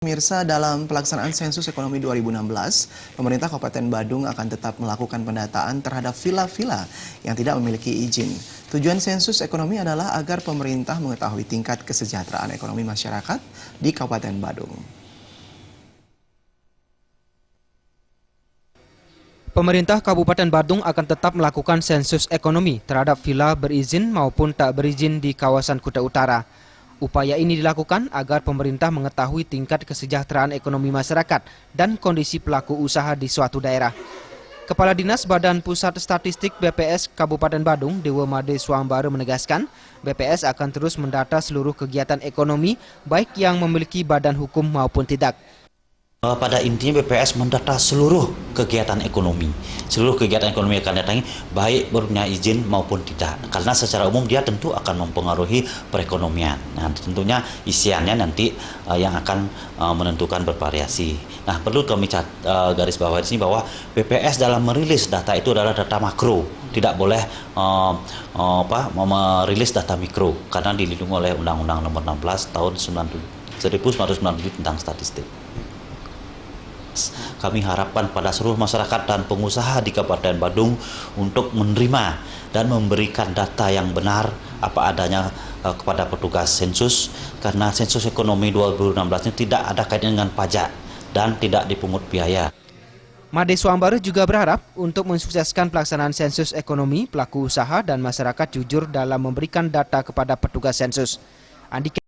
Pemirsa, dalam pelaksanaan sensus ekonomi 2016, pemerintah Kabupaten Badung akan tetap melakukan pendataan terhadap villa-villa yang tidak memiliki izin. Tujuan sensus ekonomi adalah agar pemerintah mengetahui tingkat kesejahteraan ekonomi masyarakat di Kabupaten Badung. Pemerintah Kabupaten Badung akan tetap melakukan sensus ekonomi terhadap villa berizin maupun tak berizin di kawasan Kuta Utara. Upaya ini dilakukan agar pemerintah mengetahui tingkat kesejahteraan ekonomi masyarakat dan kondisi pelaku usaha di suatu daerah. Kepala Dinas Badan Pusat Statistik BPS Kabupaten Badung, Dewa Made Swambara menegaskan, BPS akan terus mendata seluruh kegiatan ekonomi, baik yang memiliki badan hukum maupun tidak. Pada intinya BPS mendata seluruh kegiatan ekonomi yang akan datangi, baik berupa izin maupun tidak. Karena secara umum dia tentu akan mempengaruhi perekonomian. Nah, tentunya isiannya nanti yang akan menentukan bervariasi. Nah, perlu kami garis bawah di sini bahwa BPS dalam merilis data itu adalah data makro, tidak boleh merilis data mikro karena dilindungi oleh Undang-Undang Nomor 16 Tahun 1997 tentang statistik. Kami harapkan pada seluruh masyarakat dan pengusaha di Kabupaten Badung untuk menerima dan memberikan data yang benar apa adanya kepada petugas sensus, karena sensus ekonomi 2016 ini tidak ada kaitan dengan pajak dan tidak dipungut biaya. Made Swambara juga berharap untuk mensukseskan pelaksanaan sensus ekonomi, pelaku usaha dan masyarakat jujur dalam memberikan data kepada petugas sensus.